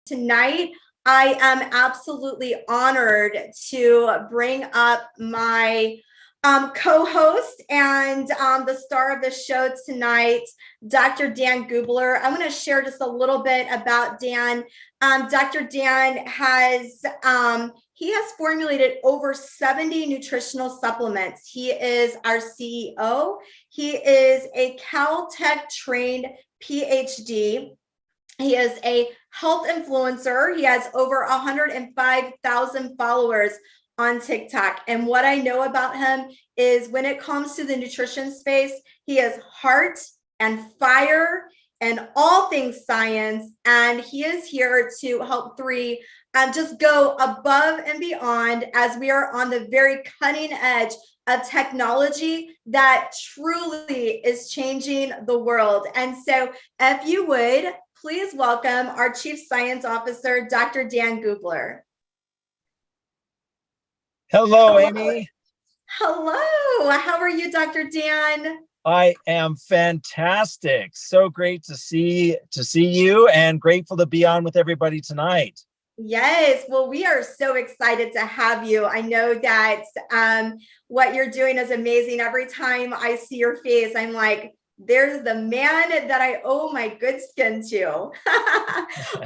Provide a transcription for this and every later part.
Tonight, I am absolutely honored to bring up my co-host and the star of the show tonight, Dr. Dan Gubler. I'm going to share just a little bit about Dan. Dr. Dan he has formulated over 70 nutritional supplements. He is our CEO. He is a Caltech trained PhD. He is a health influencer. He has over 105,000 followers on TikTok. And what I know about him is when it comes to the nutrition space, he is heart and fire and all things science. And he is here to help three just go above and beyond as we are on the very cutting edge of technology that truly is changing the world. And so if you would, please welcome our Chief Science Officer, Dr. Dan Gubler. Hello, Amy. Hello. How are you, Dr. Dan? I am fantastic. So great to see you and grateful to be on with everybody tonight. Yes. Well, we are so excited to have you. I know that what you're doing is amazing. Every time I see your face, I'm like, there's the man that I owe my good skin to.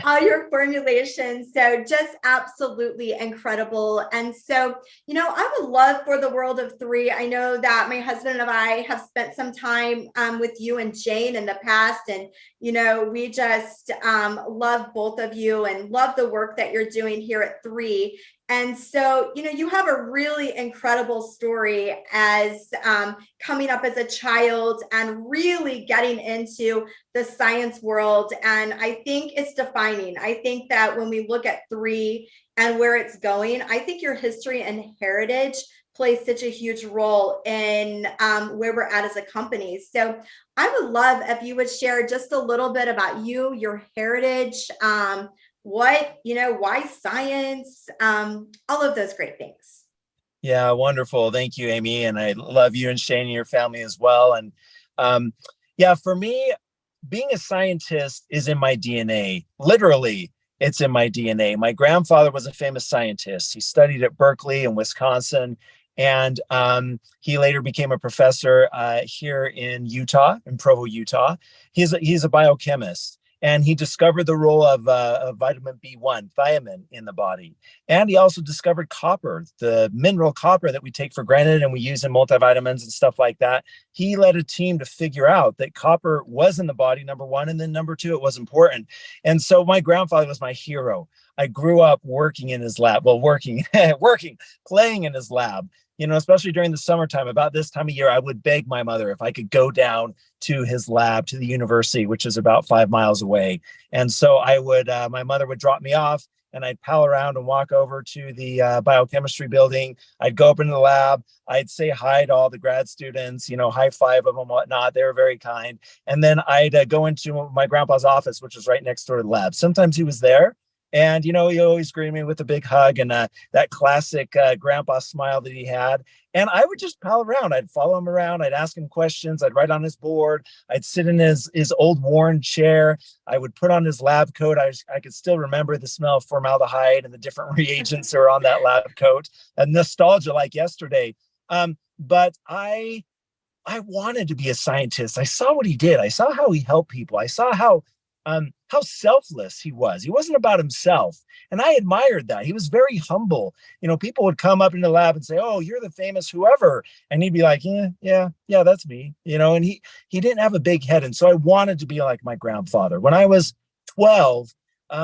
All your formulations. So just absolutely incredible. And so, I would love for the world of three. I know that my husband and I have spent some time with you and Jane in the past. And, we just love both of you and love the work that you're doing here at three. And so, you have a really incredible story as coming up as a child and really getting into the science world. And I think it's defining. I think that when we look at three and where it's going, I think your history and heritage plays such a huge role in where we're at as a company. So I would love if you would share just a little bit about you, your heritage, why science, all of those great things. Yeah, wonderful. Thank you, Amy. And I love you and Shane and your family as well. And for me, being a scientist is in my DNA. Literally, it's in my DNA. My grandfather was a famous scientist. He studied at Berkeley in Wisconsin. And he later became a professor here in Utah, in Provo, Utah. He's a biochemist. And he discovered the role of vitamin B1, thiamine, in the body. And he also discovered copper, the mineral copper that we take for granted and we use in multivitamins and stuff like that. He led a team to figure out that copper was in the body, number one, and then number two, it was important. And so my grandfather was my hero. I grew up working in his lab, playing in his lab. Especially during the summertime, about this time of year, I would beg my mother if I could go down to his lab, to the university, which is about 5 miles away. And so my mother would drop me off and I'd pal around and walk over to the biochemistry building. I'd go up into the lab. I'd say hi to all the grad students, high five them and whatnot. They were very kind. And then I'd go into my grandpa's office, which was right next door to the lab. Sometimes he was there. And, he always greeted me with a big hug and that classic grandpa smile that he had. And I would just pal around. I'd follow him around. I'd ask him questions. I'd write on his board. I'd sit in his old worn chair. I would put on his lab coat. I could still remember the smell of formaldehyde and the different reagents that were on that lab coat. And nostalgia like yesterday. But I wanted to be a scientist. I saw what he did. I saw how he helped people. I saw how selfless he was. He wasn't about himself. And I admired that. He was very humble. People would come up in the lab and say, "Oh, you're the famous whoever." And he'd be like, yeah, that's me. And he didn't have a big head. And so I wanted to be like my grandfather. When I was 12,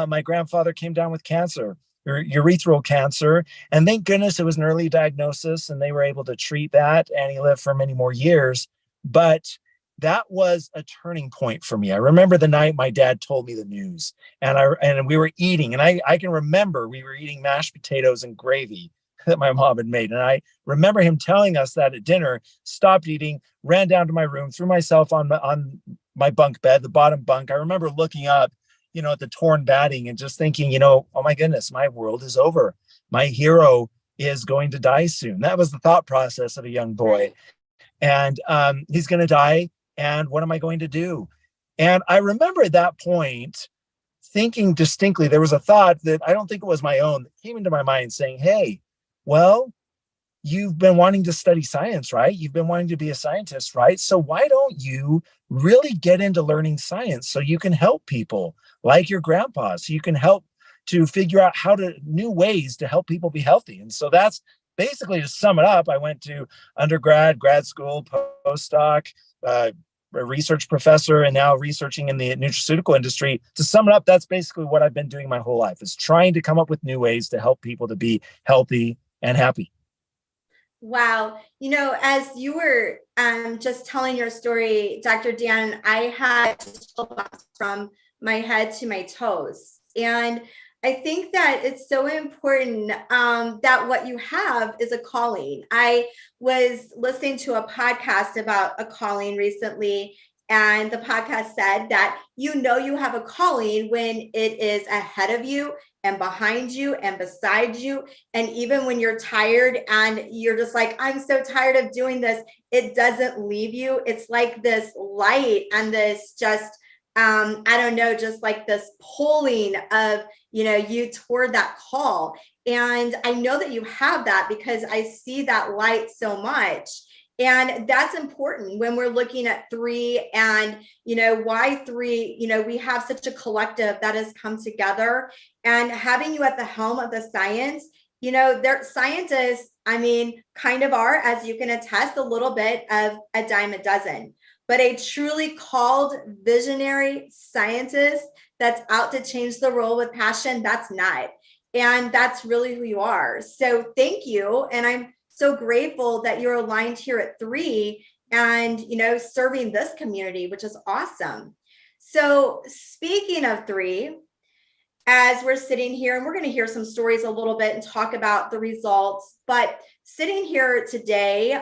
my grandfather came down with cancer, urethral cancer. And thank goodness it was an early diagnosis and they were able to treat that. And he lived for many more years. But that was a turning point for me. I remember the night my dad told me the news and we were eating, and I can remember we were eating mashed potatoes and gravy that my mom had made. And I remember him telling us that at dinner, stopped eating, ran down to my room, threw myself on my bunk bed, the bottom bunk. I remember looking up, at the torn batting and just thinking, oh my goodness, my world is over. My hero is going to die soon. That was the thought process of a young boy. And he's going to die. And what am I going to do? And I remember at that point thinking distinctly, there was a thought that I don't think it was my own that came into my mind saying, hey, well, you've been wanting to study science, right? You've been wanting to be a scientist, right? So why don't you really get into learning science so you can help people like your grandpa, so you can help to figure out new ways to help people be healthy. And so that's basically, to sum it up, I went to undergrad, grad school, postdoc, a research professor, and now researching in the nutraceutical industry. To sum it up, that's basically what I've been doing my whole life, is trying to come up with new ways to help people to be healthy and happy. Wow. As you were just telling your story, Dr. Dan, I had chill bumps from my head to my toes. And I think that it's so important that what you have is a calling. I was listening to a podcast about a calling recently, and the podcast said that you have a calling when it is ahead of you and behind you and beside you. And even when you're tired and you're just like, I'm so tired of doing this, it doesn't leave you. It's like this light and this just, I don't know, just like this pulling of, you toward that call. And I know that you have that because I see that light so much. And that's important when we're looking at three and, why three, we have such a collective that has come together, and having you at the helm of the science, they're scientists, kind of are, as you can attest, a little bit of a dime a dozen, but a truly called visionary scientist that's out to change the world with passion, that's not. And that's really who you are. So thank you. And I'm so grateful that you're aligned here at three and, serving this community, which is awesome. So speaking of three, as we're sitting here, and we're going to hear some stories a little bit and talk about the results, but sitting here today,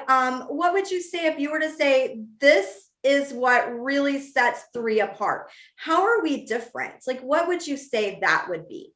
what would you say if you were to say, this is what really sets three apart? How are we different? Like, what would you say that would be?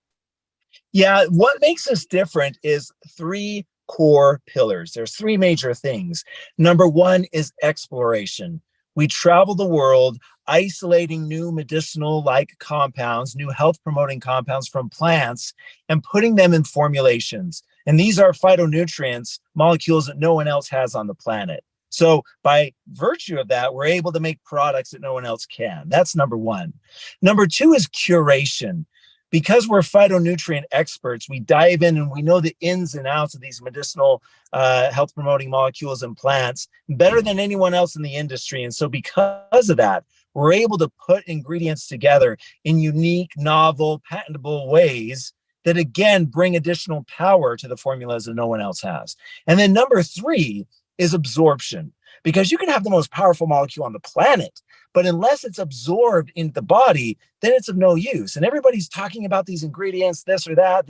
Yeah, what makes us different is three core pillars. There's three major things. Number one is exploration. We travel the world isolating new medicinal-like compounds, new health-promoting compounds from plants, and putting them in formulations. And these are phytonutrients, molecules that no one else has on the planet. So by virtue of that, we're able to make products that no one else can. That's number one. Number two is curation. Because we're phytonutrient experts, we dive in and we know the ins and outs of these medicinal health promoting molecules and plants better than anyone else in the industry. And so because of that, we're able to put ingredients together in unique, novel, patentable ways that, again, bring additional power to the formulas that no one else has. And then number three is absorption, because you can have the most powerful molecule on the planet, but unless it's absorbed into the body, then it's of no use. And everybody's talking about these ingredients, this or that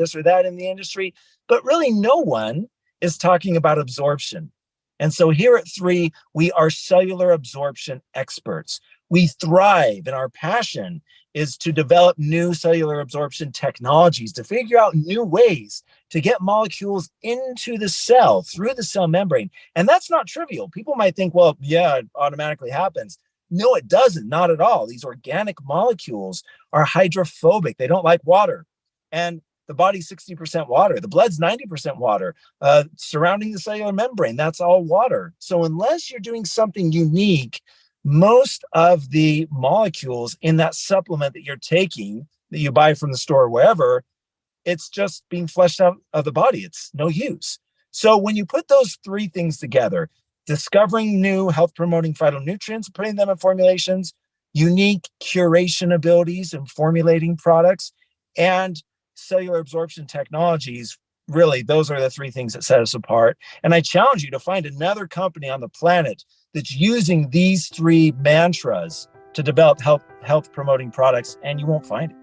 in the industry, but really no one is talking about absorption. And so here at three, we are cellular absorption experts. We thrive, and our passion is to develop new cellular absorption technologies, to figure out new ways to get molecules into the cell through the cell membrane. And that's not trivial. People might think, well, yeah, it automatically happens. No, it doesn't, not at all. These organic molecules are hydrophobic. They don't like water. And the body's 60% water. The blood's 90% water. Surrounding the cellular membrane, that's all water. So unless you're doing something unique, most of the molecules in that supplement that you're taking, that you buy from the store or wherever, it's just being flushed out of the body. It's no use. So when you put those three things together, discovering new health promoting phytonutrients, putting them in formulations, unique curation abilities in formulating products, and cellular absorption technologies, really, those are the three things that set us apart. And I challenge you to find another company on the planet that's using these three mantras to develop health promoting products, and you won't find it.